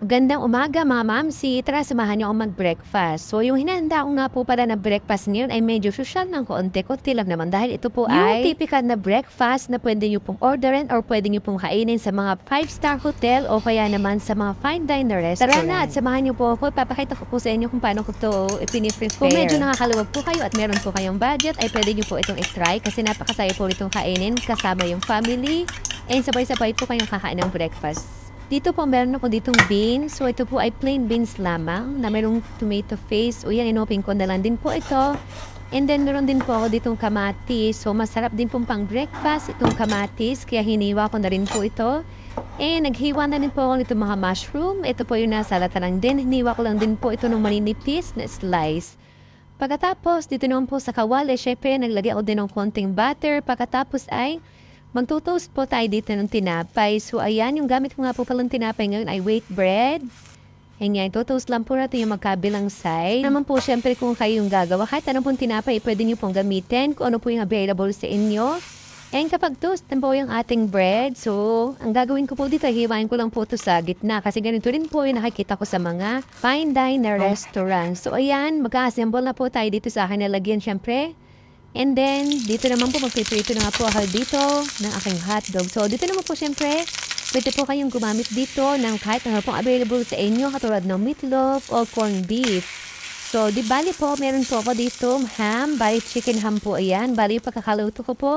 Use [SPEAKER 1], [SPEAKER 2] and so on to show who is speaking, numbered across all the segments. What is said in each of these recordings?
[SPEAKER 1] Magandang umaga mga mamsi, tara samahan niyo ako mag-breakfast. So yung hinahanda ko nga po pala na breakfast ngayon ay medyo social ng konti-konti lang naman dahil ito po ay yung typical na breakfast na pwede niyo pong orderin or pwede niyo pong kainin sa mga 5-star hotel o kaya naman sa mga fine diner restaurant. Tara na at samahan niyo po ako, papakita ko po sa inyo kung paano ko ito ipiniprepare. Kung medyo nakakaluwag po kayo at meron po kayong budget ay pwede niyo po itong i-try kasi napakasaya po itong kainin kasama yung family and sabay-sabay po kayong kakain ng breakfast. Dito po meron ako ditong beans. So ito po ay plain beans lamang na merong tomato paste. O yan, inopin ko na lang din po ito. And then meron din po ako ditong kamatis. So masarap din pong pang breakfast itong kamatis. Kaya hiniwa ko na rin po ito. And naghiwa na din po ako nitong mga mushroom. Ito po yung nasa lata lang din. Hiniwa ko lang din po ito ng maninipis na slice. Pagkatapos dito naman po sa kawali, syempre naglagay ako din ng konting butter. Pagkatapos ay magto-toast po tayo dito ng tinapay. So, ayan, yung gamit ko nga po palang tinapay ngayon ay wheat bread. Ayan nga, ito-toast lang po natin yung magkabilang side. Naman po, syempre, kung kayo yung gagawa, kahit anong pong tinapay, pwede nyo pong gamitin kung ano po yung available sa inyo. And kapag toast na po yung ating bread, so, ang gagawin ko po dito, hiwain ko lang po ito sa gitna. Kasi ganito rin po yung nakikita ko sa mga fine diner restaurant. So, ayan, mag-assemble na po tayo dito sa akin. Nalagyan, syempre. And then, dito naman po, magpiprito na nga po ako dito ng aking hotdog. So, dito naman po, syempre, pwede po kayong gumamit dito ng kahit ano pong available sa inyo, katulad ng meatloaf o corned beef. So, di bali po, meron po ako dito ham, bali chicken ham po ayan. Bali yung pagkakaluto ko po,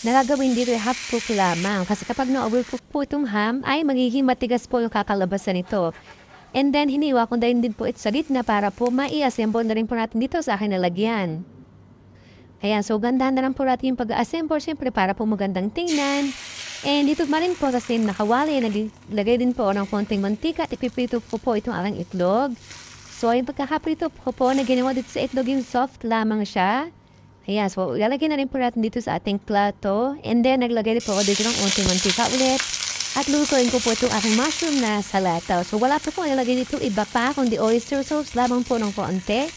[SPEAKER 1] nagagawin dito half cook lamang. Kasi kapag na-overcook po itong ham, ay magiging matigas po yung kakalabasan nito. And then, hiniwa ko din po ito sa gitna para po mai-assemble na rin po natin dito sa akin nalagyan. Ayan, so gandahan na lang po natin yung pag-assemble, syempre para po magandang tingnan. And dito ma rin po sa same na kawali, naglagay din po ng konting mantika at ipiprito ko po itong aking itlog. So, yung pagkakaprito ko po na ginawa dito sa itlog, yung soft lamang siya. Ayan, so ilalagay na rin po natin dito sa ating plato. And then, naglagay din po ako dito ng konting mantika ulit. At lutuin ko po itong aking mushroom na salata. So, wala po po nilagay dito iba pa, kundi oyster sauce lamang po ng konti.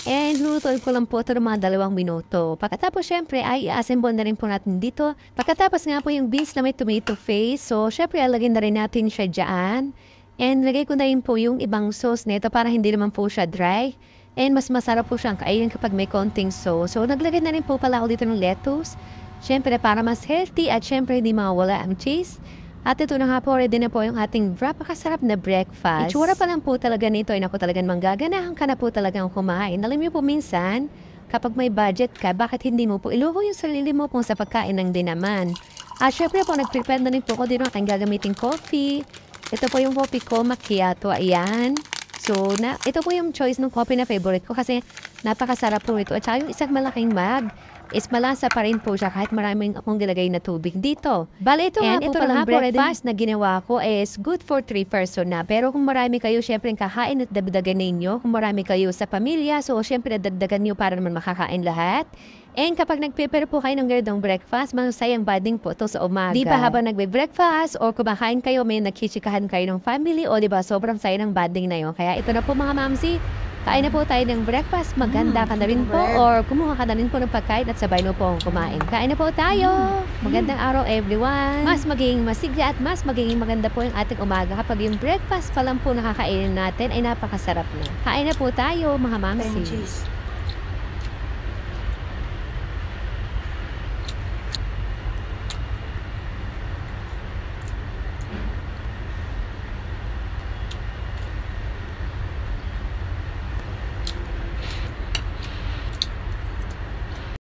[SPEAKER 1] And lutuin ko lang po ito ng mga 2 minuto. Pagkatapos syempre ay i-assemble na rin po natin dito. Pagkatapos nga po yung beans na may tomato paste. So syempre alagyan na rin natin siya dyan. And lagay ko na rin po yung ibang sauce nito para hindi naman po siya dry. And mas masarap po siyang kainin kapag may konting sauce. So naglagay na rin po pala ako dito ng lettuce. Syempre para mas healthy at syempre hindi mawala ang cheese. At ito na nga po, ready na po yung ating napakasarap na breakfast. Itsura pa lang po talaga nito ay naku talagang manggaganahan ka na po talagang kumain. Alam niyo po minsan, kapag may budget ka, bakit hindi mo po iluho yung sarili mo kung sa pagkain ng din naman. At syempre po, nag-prepare na rin po ko din aking gagamitin coffee. Ito po yung coffee ko, macchiato, ayan. So, ito po yung choice ng coffee na favorite ko kasi napakasarap po ito. At saka yung isang malaking mug is malasa pa rin po siya kahit maraming akong gilagay na tubig dito. Bale, ito nga po palang breakfast na ginawa ko is good for 3 person na. Pero kung marami kayo, syempre kakain at dagdagan ninyo. Kung marami kayo sa pamilya, so syempre dagdagan nyo para naman makakain lahat. And kapag nag-prepare po kayo ng ganitong breakfast, masayang banding po ito sa umaga. Di ba habang nagbe-breakfast or kumakain kayo, may nagchichikahan kayo ng family o di ba sobrang saya ng banding na yun. Kaya ito na po mga mamsi, kain na po tayo ng breakfast, maganda ka na rin po or kumuha ka na rin po ng pagkain at sabay na po ang kumain. Kain na po tayo! Magandang araw everyone! Mas magiging masigla at mas magiging maganda po yung ating umaga kapag yung breakfast pa lang po nakakainin natin ay napakasarap na. Kain na po tayo mga mamsi!